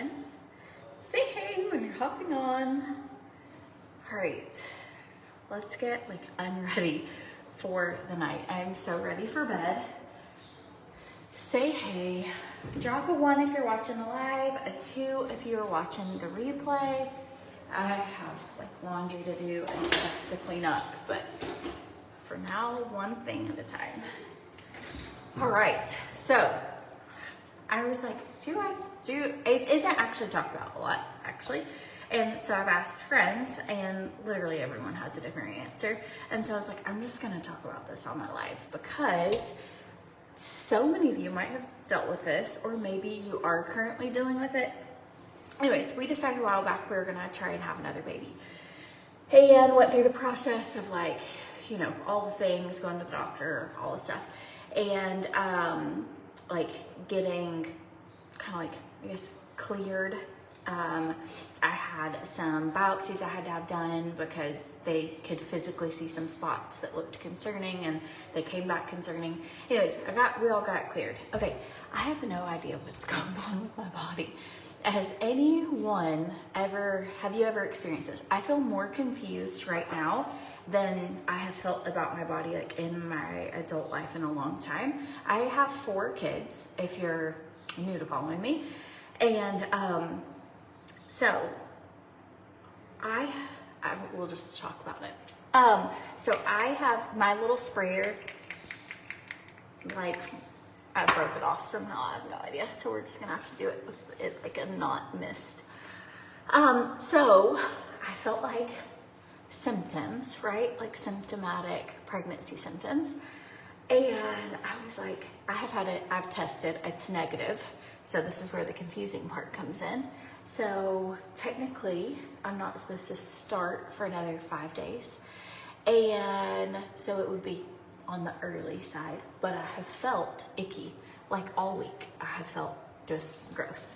friends. Say hey when you're hopping on. All right, let's get unready for the night. I'm so ready for bed. Say hey. Drop a 1 if you're watching the live, a 2 if you're watching the replay. I have laundry to do and stuff to clean up, but for now, one thing at a time. All right, so I was like, it isn't actually talked about a lot, actually. And so I've asked friends, and literally everyone has a different answer. And so I was like, I'm just gonna talk about this on my live because so many of you might have dealt with this, or maybe you are currently dealing with it. Anyways, we decided a while back we were gonna try and have another baby. And went through the process of all the things, going to the doctor, all the stuff. And getting kind of cleared. I had some biopsies I had to have done because they could physically see some spots that looked concerning, and they came back concerning. Anyways, we all got it cleared. Okay, I have no idea what's going on with my body. Have you ever experienced this? I feel more confused right now than I have felt about my body in my adult life in a long time. I have 4 kids, if you're new to following me. And so I will just talk about it. So I have my little sprayer, I broke it off somehow, I have no idea. So we're just gonna have to do it with it a not mist. So I felt symptoms, right? Symptomatic pregnancy symptoms. And I was like, I've tested, it's negative. So this is where the confusing part comes in. So technically, I'm not supposed to start for another 5 days. And so it would be on the early side, but I have felt icky, all week. I have felt just gross.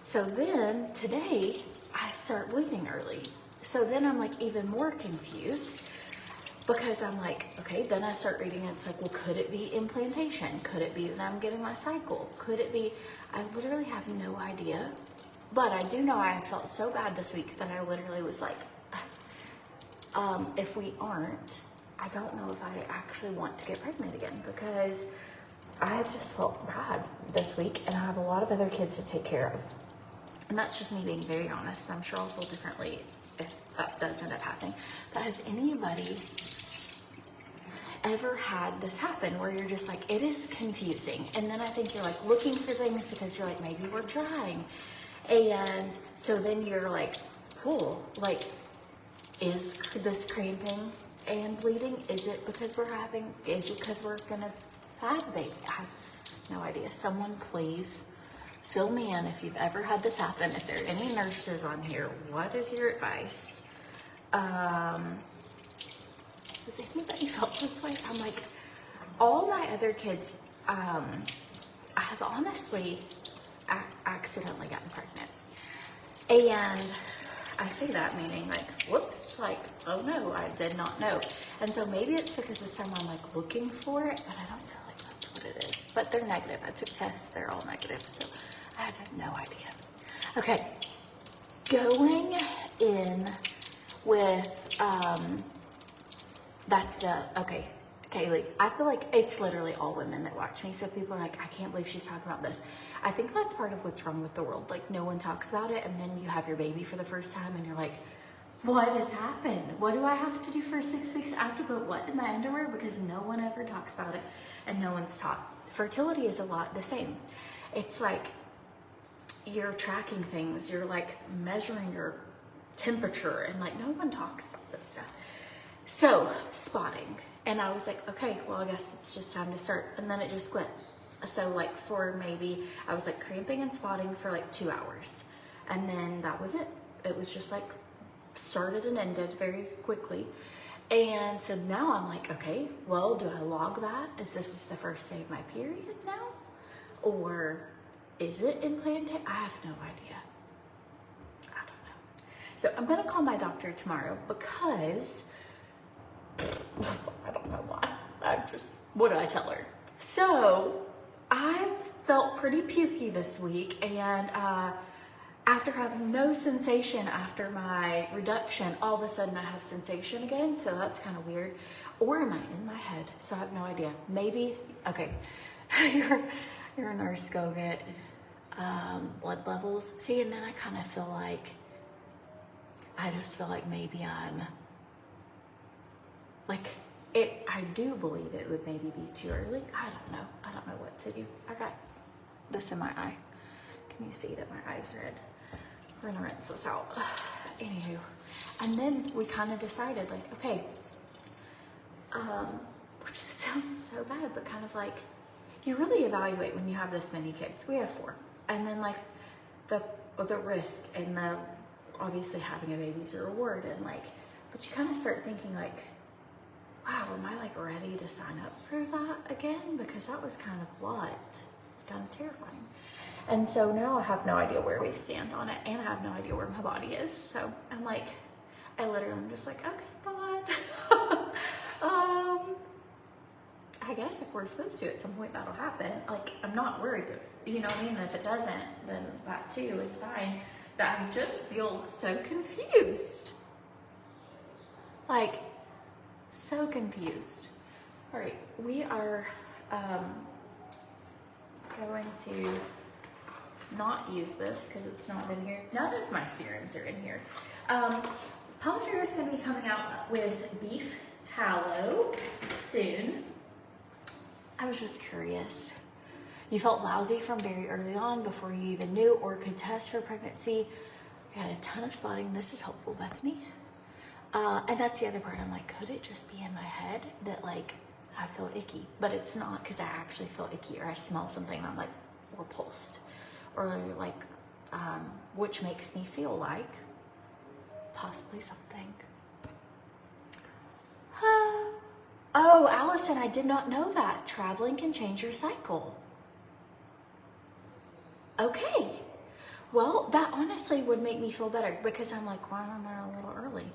So then today, I start bleeding early. So then I'm even more confused because I'm okay, then I start reading and it's well, could it be implantation? Could it be that I'm getting my cycle? Could it be, I literally have no idea. But I do know I felt so bad this week that I literally was if we aren't, I don't know if I actually want to get pregnant again because I have just felt bad this week and I have a lot of other kids to take care of. And that's just me being very honest. I'm sure I'll feel differently if that does end up happening. But has anybody ever had this happen where you're just it is confusing? And then I think you're looking for things because you're maybe we're trying. And so then you're cool, is this cramping and bleeding? Is it because we're gonna have a baby? I have no idea. Someone please fill me in if you've ever had this happen. If there are any nurses on here, what is your advice? Has anybody felt this way? I'm all my other kids, I have honestly accidentally gotten pregnant. And I say that meaning whoops, oh no, I did not know. And so maybe it's because this time I'm looking for it, but I don't feel that's what it is. But they're negative. I took tests, they're all negative, so I have no idea. Okay, going in with, okay, Kaylee, I feel it's literally all women that watch me. So people are I can't believe she's talking about this. I think that's part of what's wrong with the world. No one talks about it. And then you have your baby for the first time and you're what has happened? What do I have to do for 6 weeks? I have to put what in my underwear? Because no one ever talks about it and no one's taught. Fertility is a lot the same. It's you're tracking things. You're measuring your temperature and no one talks about this stuff. So spotting. And I was okay, well, I guess it's just time to start. And then it just quit. So for maybe, I was cramping and spotting for 2 hours. And then that was it. It was just started and ended very quickly. And so now I'm okay, well, do I log that? Is this the first day of my period now? Or is it implanted? I have no idea. I don't know. So I'm gonna call my doctor tomorrow because I don't know why. What do I tell her? So I've felt pretty pukey this week, and after having no sensation after my reduction, all of a sudden I have sensation again. So that's kind of weird. Or am I in my head? So I have no idea. Maybe, okay, you're a nurse, go get blood levels. See, and then I kind of feel like, I just feel like maybe I'm, like, I do believe it would maybe be too early. I don't know. I don't know what to do. I got this in my eye. Can you see that my eye's red? We're gonna rinse this out. Anywho, and then we kind of decided, like, okay, which sounds so bad, but kind of like, you really evaluate when you have this many kids. We have 4. And then like the risk and the, obviously having a baby's a reward, and like, but you kind of start thinking like, wow, am I like ready to sign up for that again? Because that was kind of a lot. It's kind of terrifying. And so now I have no idea where we stand on it, and I have no idea where my body is. So I'm like, I literally am just like, okay, God. I guess if we're supposed to, at some point that'll happen. Like, I'm not worried, you know what I mean? And if it doesn't, then that too is fine. But I just feel so confused. Like, so confused. All right, we are going to not use this because it's not in here. None of my serums are in here. Palmafira is going to be coming out with beef tallow soon. I was just curious. You felt lousy from very early on before you even knew or could test for pregnancy. You had a ton of spotting. This is helpful, Bethany. And that's the other part. I'm like, could it just be in my head that like I feel icky? But it's not, because I actually feel icky, or I smell something and I'm like repulsed, or like, which makes me feel like possibly something. Oh, Allison, I did not know that. Traveling can change your cycle. Okay. Well, that honestly would make me feel better, because I'm like, why am I a little early?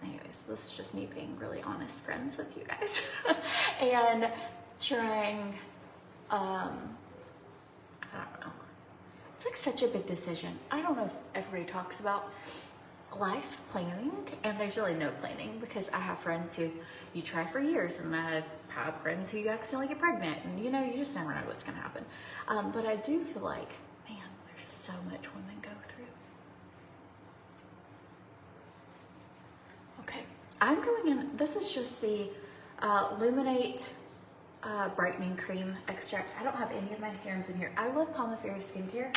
Anyways, this is just me being really honest friends with you guys. And trying, I don't know. It's like such a big decision. I don't know if everybody talks about life planning, and there's really no planning, because I have friends who you try for years, and I have friends who you accidentally get pregnant, and you know, you just never know what's gonna happen. But I do feel like, man, there's just so much women go through. Okay, I'm going in, this is just the Luminate brightening cream extract. I don't have any of my serums in here. I love Palmafira skincare,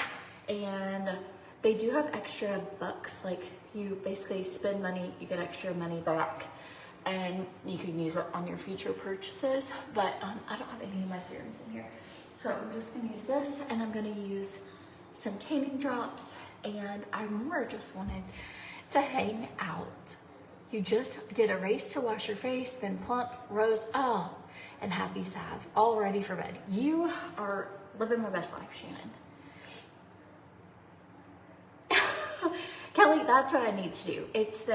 and they do have extra bucks. Like, you basically spend money, you get extra money back, and you can use it on your future purchases. But I don't have any of my serums in here. So I'm just gonna use this, and I'm gonna use some tanning drops, and I more just wanted to hang out. You just did a race to wash your face, then plump, rose, oh, and happy salve, all ready for bed. You are living my best life, Shannon. Kelly, that's what I need to do. It's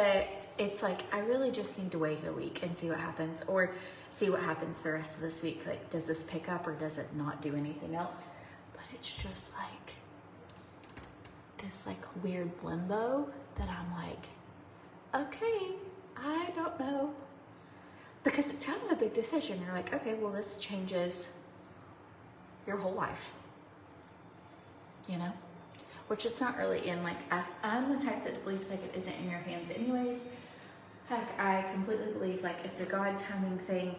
like, I really just need to wait a week and see what happens, or see what happens the rest of this week. Like, does this pick up, or does it not do anything else? But it's just like this like weird limbo that I'm like, okay, I don't know. Because it's kind of a big decision. You're like, okay, well, this changes your whole life, you know? Which it's not really in, like, I'm the type that believes like it isn't in your hands anyways. Heck, I completely believe like it's a God timing thing,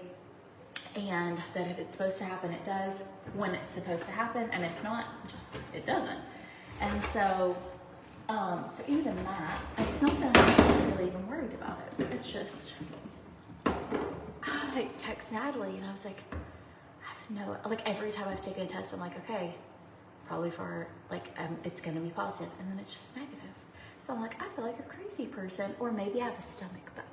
and that if it's supposed to happen, it does when it's supposed to happen, and if not, just it doesn't. And so, so even that, it's not that I'm necessarily even worried about it. It's just, I like text Natalie, and I was like, I have no, like every time I've taken a test, I'm like, okay, probably for like, it's gonna be positive, and then it's just negative. So I'm like, I feel like a crazy person, or maybe I have a stomach bug.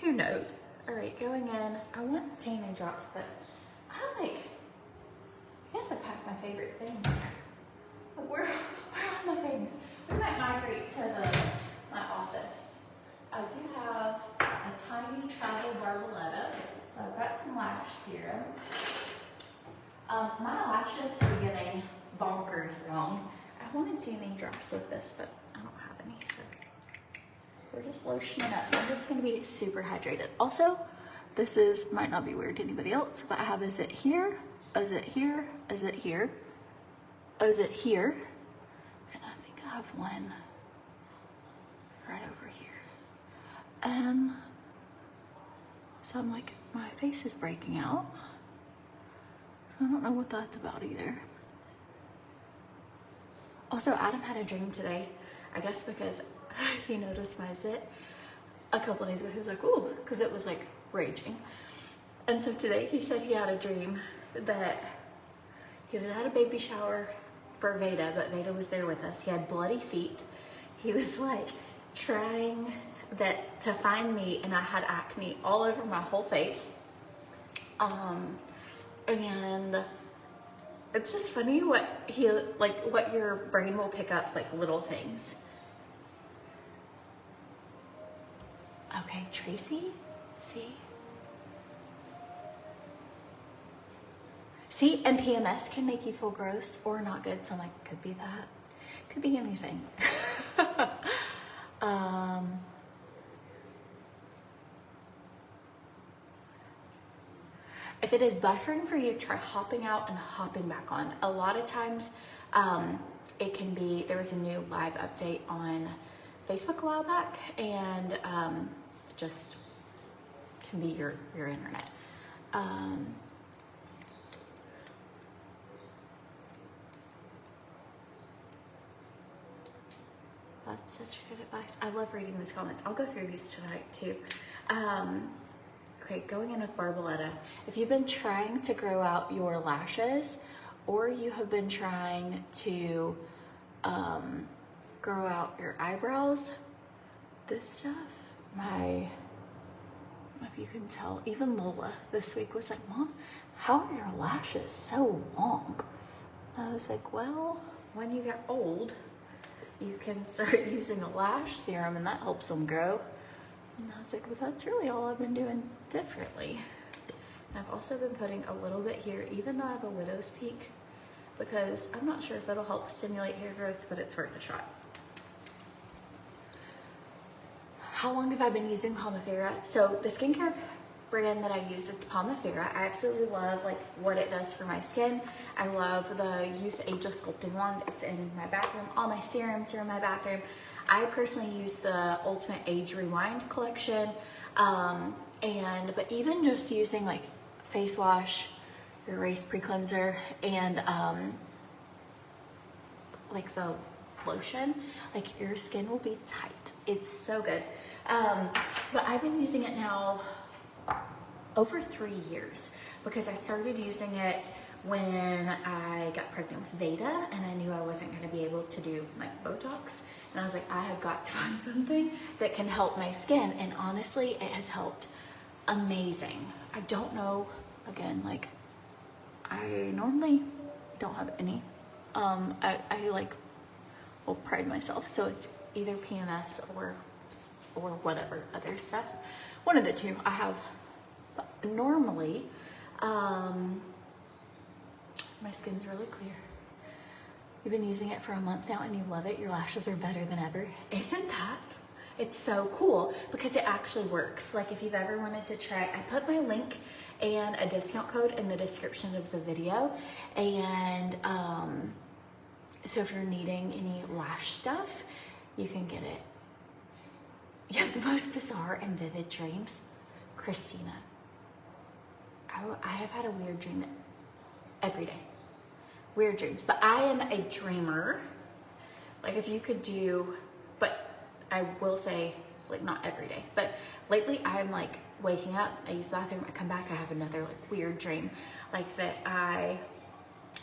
Who knows? All right, going in, I want tanning drops, but I guess I packed my favorite things. Where are my things? We might migrate to my office. I do have a tiny travel barbelette. lash serum. My lashes are getting bonkers long. I wanted to name drops with this, but I don't have any, so we're just lotioning up. I'm just gonna be super hydrated. Also, this is, might not be weird to anybody else, but I have, is it here? Is it here? Is it here? Is it here? And I think I have one right over here. And so I'm like, my face is breaking out. I don't know what that's about either. Also, Adam had a dream today, I guess because he noticed my zit a couple days ago. He was like, ooh, because it was like raging. And so today he said he had a dream that he had a baby shower for Veda, but Veda was there with us. He had bloody feet. He was like trying to find me, and I had acne all over my whole face. And it's just funny what your brain will pick up, like little things. Okay, Tracy, see, and PMS can make you feel gross or not good. So I'm like, could be that, could be anything. If it is buffering for you, try hopping out and hopping back on. A lot of times, it can be, there was a new live update on Facebook a while back, and just can be your internet. That's such good advice. I love reading these comments. I'll go through these tonight too. Okay, going in with Barboletta. If you've been trying to grow out your lashes, or you have been trying to grow out your eyebrows, this stuff, if you can tell, even Lola this week was like, Mom, how are your lashes so long? And I was like, well, when you get old, you can start using a lash serum and that helps them grow. And I was like, well, that's really all I've been doing differently. And I've also been putting a little bit here, even though I have a widow's peak, because I'm not sure if it'll help stimulate hair growth, but it's worth a shot. How long have I been using Pomifera? So the skincare brand that I use, it's Pomifera. I absolutely love like what it does for my skin. I love the Youth Ageless Sculpting Wand. It's in my bathroom. All my serums are in my bathroom. I personally use the Ultimate Age Rewind collection. But even just using like face wash, erase pre-cleanser, and like the lotion, like your skin will be tight. It's so good. But I've been using it now over 3 years because I started using it when I got pregnant with Veda, and I knew I wasn't going to be able to do like Botox, and I was like, I have got to find something that can help my skin. And honestly, it has helped amazing. I don't know, again, like I normally don't have any. I like will pride myself, so it's either PMS or whatever other stuff, one of the two I have. But normally my skin's really clear. You've been using it for a month now and you love it. Your lashes are better than ever. Isn't that? It's so cool because it actually works. Like if you've ever wanted to try, I put my link and a discount code in the description of the video. And so if you're needing any lash stuff, you can get it. You have the most bizarre and vivid dreams. Christina, I have had a weird dream every day. Weird dreams, but I am a dreamer. Like if you could do, but I will say like not every day, but lately I'm like waking up, I use the bathroom, I come back, I have another like weird dream. Like that I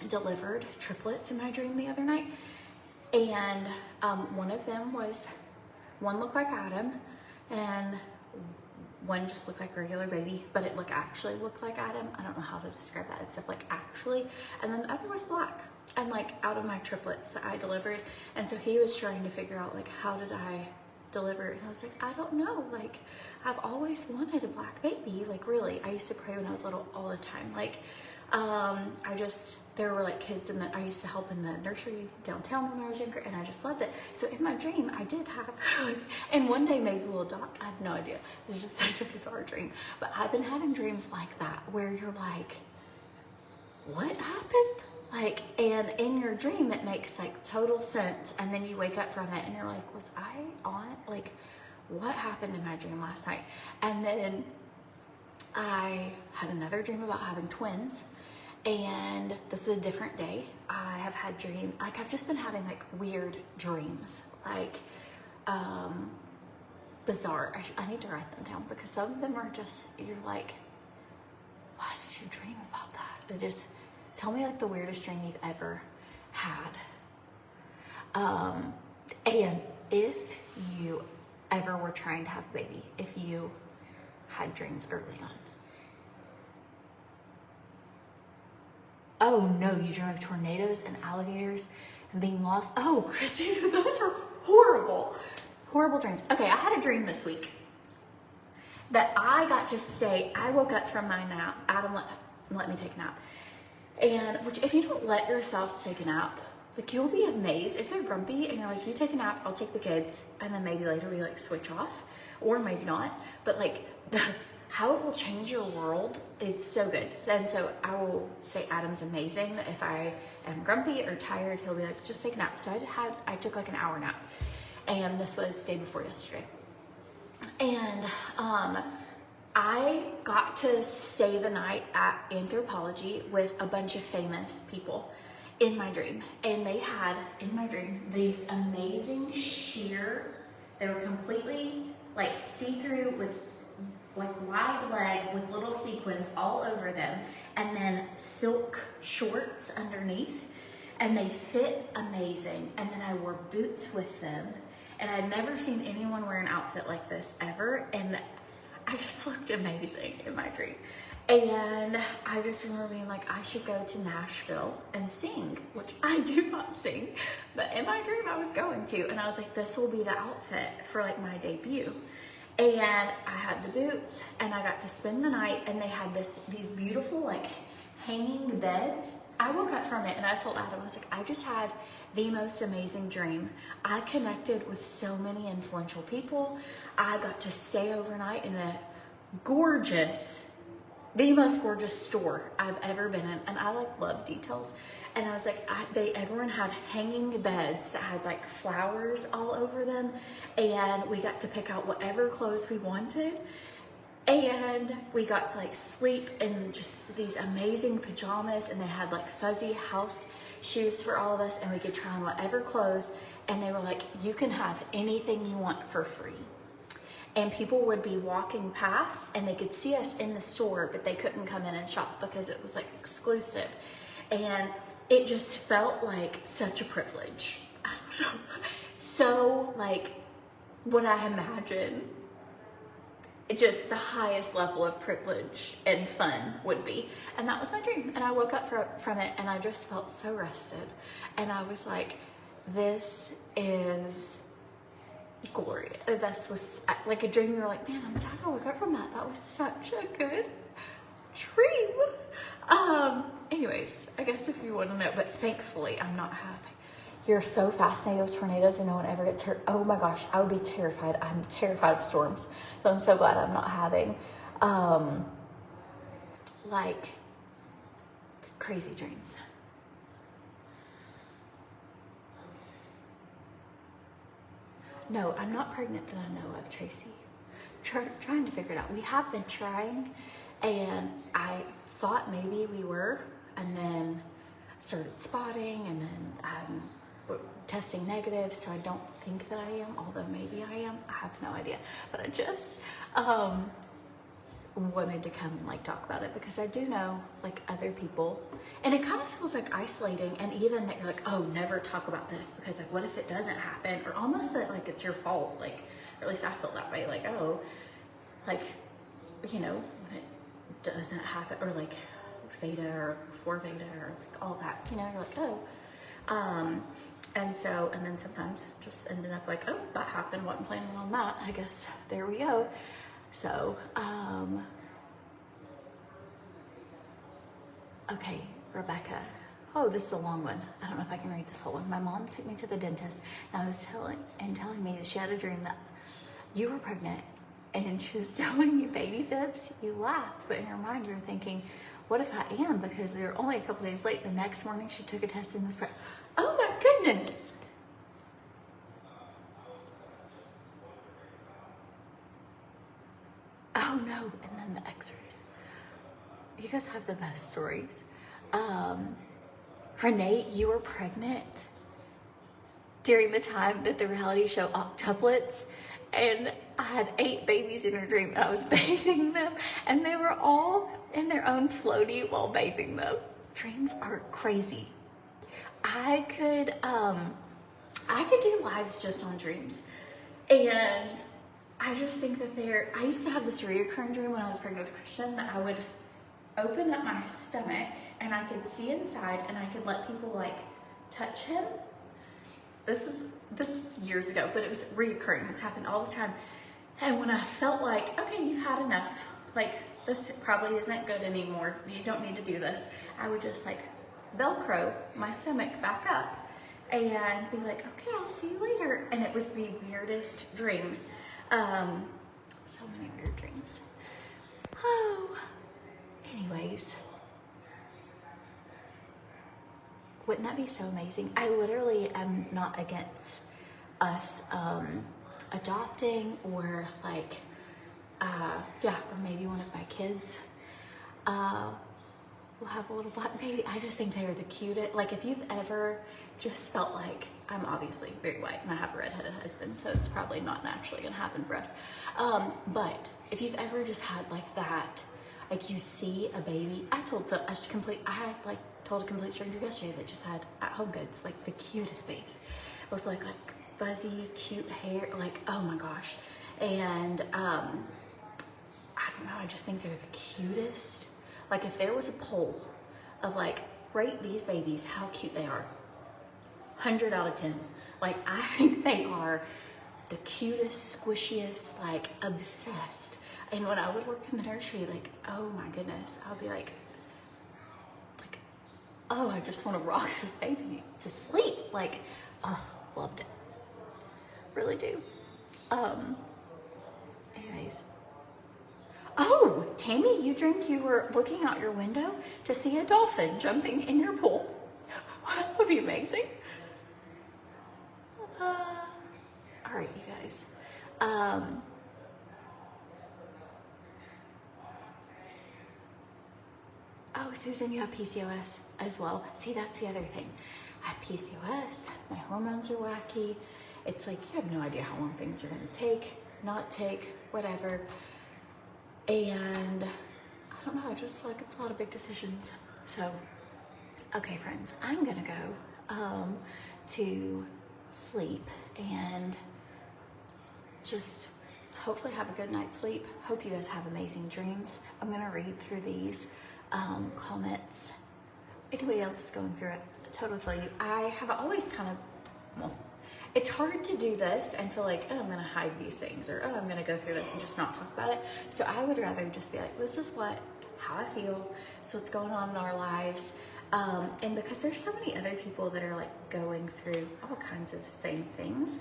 delivered triplets in my dream the other night. And one of them was, one looked like Adam and one just looked like a regular baby, but it actually looked like Adam. I don't know how to describe that except like actually. And then the other was black and like out of my triplets that I delivered. And so he was trying to figure out like, how did I deliver? And I was like, I don't know. Like, I've always wanted a black baby. Like, really, I used to pray when I was little all the time. Like, there were like kids I used to help in the nursery downtown when I was younger, and I just loved it. So in my dream, I did have, and one day maybe we'll adopt, I have no idea. It's just such a bizarre dream. But I've been having dreams like that where you're like, what happened? Like, and in your dream, it makes like total sense. And then you wake up from it and you're like, was I on, like, what happened in my dream last night? And then I had another dream about having twins. And this is a different day. I have had dreams, like I've just been having like weird dreams, like bizarre. I need to write them down because some of them are just, you're like, why did you dream about that? It just, tell me like the weirdest dream you've ever had. And if you ever were trying to have a baby, if you had dreams early on. Oh no, you dream of tornadoes and alligators and being lost. Oh, Christina, those are horrible, horrible dreams. Okay, I had a dream this week that I got to stay. I woke up from my nap. Adam let me take a nap. And which, if you don't let yourself take a nap, like you'll be amazed. If you're grumpy and you're like, you take a nap, I'll take the kids, and then maybe later we like switch off, or maybe not. But like how it will change your world, it's so good. And so I will say Adam's amazing. If I am grumpy or tired, he'll be like, just take a nap. So I took like an hour nap, and this was day before yesterday. And I got to stay the night at Anthropology with a bunch of famous people in my dream. And they had, in my dream, these amazing sheer, they were completely like see-through with like wide leg with little sequins all over them, and then silk shorts underneath, and they fit amazing. And then I wore boots with them, and I'd never seen anyone wear an outfit like this ever, and I just looked amazing in my dream. And I just remember being like, I should go to Nashville and sing, which I do not sing, but in my dream I was going to, and I was like, this will be the outfit for like my debut. And I had the boots, and I got to spend the night, and they had these beautiful like hanging beds. I woke up from it and I told Adam, I was like, I just had the most amazing dream. I connected with so many influential people. I got to stay overnight in a the most gorgeous store I've ever been in. And I like love details. And I was like, everyone had hanging beds that had like flowers all over them. And we got to pick out whatever clothes we wanted. And we got to like sleep in just these amazing pajamas, and they had like fuzzy house shoes for all of us, and we could try on whatever clothes. And they were like, you can have anything you want for free. And people would be walking past and they could see us in the store, but they couldn't come in and shop because it was like exclusive. And it just felt like such a privilege. I don't know. So like what I imagine just the highest level of privilege and fun would be. And that was my dream. And I woke up from it, and I just felt so rested. And I was like, this is glorious. This was like a dream. You're like, man, I'm sad I woke up from that. That was such a good dream. Anyways, I guess if you want to know, but thankfully I'm not happy. You're so fascinated with tornadoes and no one ever gets hurt. Oh my gosh, I would be terrified. I'm terrified of storms. So I'm so glad I'm not having like crazy dreams. No, I'm not pregnant that I know of, Tracy. Trying to figure it out. We have been trying, and I thought maybe we were, and then started spotting, and then testing negative, so I don't think that I am, although maybe I am. I have no idea. But I just wanted to come and like talk about it, because I do know like other people, and it kind of feels like isolating, and even that you're like, oh, never talk about this, because like what if it doesn't happen, or almost that like it's your fault, like, or at least I feel that way, like, oh, like, you know, when it doesn't happen, or like Veda or before Veda or like all that, you know, you're like, oh, And so, and then sometimes just ended up like, oh, that happened, wasn't planning on that, I guess, there we go. So, okay, Rebecca. Oh, this is a long one. I don't know if I can read this whole one. My mom took me to the dentist and I was telling me that she had a dream that you were pregnant and she was telling you baby fibs. You laughed, but in your mind you're thinking, what if I am? Because they're only a couple days late. The next morning she took a test and was pregnant. Oh my goodness. Oh no, and then the x-rays. You guys have the best stories. Renee, you were pregnant during the time that the reality show Octuplets, and I had 8 babies in your dream and I was bathing them and they were all in their own floaty while bathing them. Dreams are crazy. I could do lives just on dreams, and I just think that I used to have this reoccurring dream when I was pregnant with Christian that I would open up my stomach and I could see inside and I could let people like touch him. This is years ago, but it was reoccurring. This happened all the time. And when I felt like, okay, you've had enough, like this probably isn't good anymore, you don't need to do this, I would just like Velcro my stomach back up and be like, okay, I'll see you later. And it was the weirdest dream. So many weird dreams. Oh, anyways. Wouldn't that be so amazing? I literally am not against us adopting or like, yeah, or maybe one of my kids will have a little black baby. I just think they are the cutest. Like if you've ever just felt like, I'm obviously very white and I have a redheaded husband, so it's probably not naturally gonna happen for us. But if you've ever just had like that, like you see a baby, I told a complete stranger yesterday that just had at Home Goods, like the cutest baby. It was like fuzzy, cute hair, like, oh my gosh. And I don't know, I just think they're the cutest. Like if there was a poll of like, rate these babies, how cute they are, 100 out of 10. Like I think they are the cutest, squishiest, like obsessed. And when I would work in the nursery, like, oh my goodness, I'll be like, oh, I just want to rock this baby to sleep. Like, oh, loved it. Really do. Anyways. Oh, Tammy, you dreamed you were looking out your window to see a dolphin jumping in your pool. That would be amazing. All right, you guys. Oh, Susan, you have PCOS as well. See, that's the other thing. I have PCOS, my hormones are wacky. It's like, you have no idea how long things are gonna take, not take, whatever. And I don't know, I just feel like it's a lot of big decisions. So, okay, friends, I'm gonna go to sleep and just hopefully have a good night's sleep. Hope you guys have amazing dreams. I'm gonna read through these comments. Anybody else is going through it, I totally feel you. I have always kind of, well, it's hard to do this and feel like, oh, I'm gonna hide these things, or oh, I'm gonna go through this and just not talk about it. So I would rather just be like, this is how I feel, so what's going on in our lives. And because there's so many other people that are like going through all kinds of same things,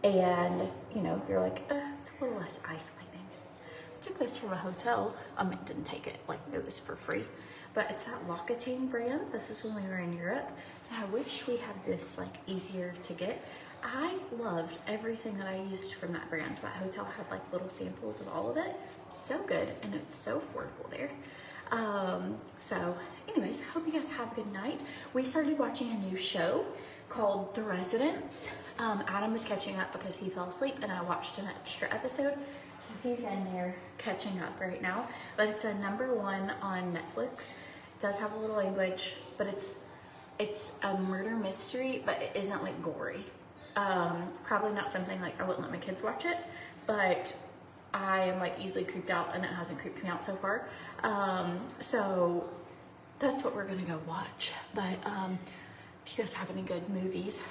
and you know, you're like, it's a little less isolating. I took this from a hotel. I didn't take it, like it was for free, but it's that L'Occitane brand. This is when we were in Europe, and I wish we had this like easier to get. I loved everything that I used from that brand. That hotel had like little samples of all of it. So good, and it's so affordable there. So anyways, hope you guys have a good night. We started watching a new show called The Residents. Adam is catching up because he fell asleep and I watched an extra episode. So he's in there catching up right now, but it's a #1 on Netflix. It does have a little language, but it's a murder mystery, but it isn't like gory. Probably not something like I wouldn't let my kids watch it, but I am like easily creeped out and it hasn't creeped me out so far. So that's what we're gonna go watch. But if you guys have any good movies,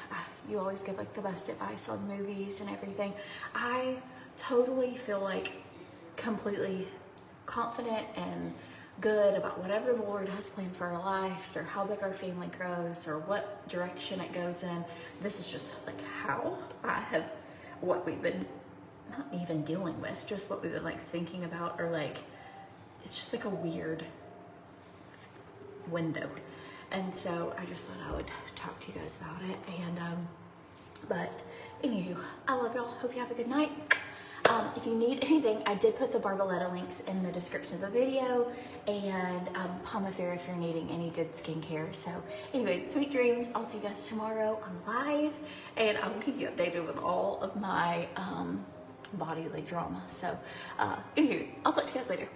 you always give like the best advice on movies and everything. I totally feel like completely confident and good about whatever the Lord has planned for our lives, or how big our family grows, or what direction it goes in. This is just like how what we've been not even dealing with, just what we've been like thinking about, or like, it's just like a weird window. And so I just thought I would talk to you guys about it. And but anywho, I love y'all. Hope you have a good night. If you need anything, I did put the Barboletta links in the description of the video, and Pomifera if you're needing any good skincare. So anyways, sweet dreams. I'll see you guys tomorrow on live, and I will keep you updated with all of my bodily drama. So anyway, I'll talk to you guys later.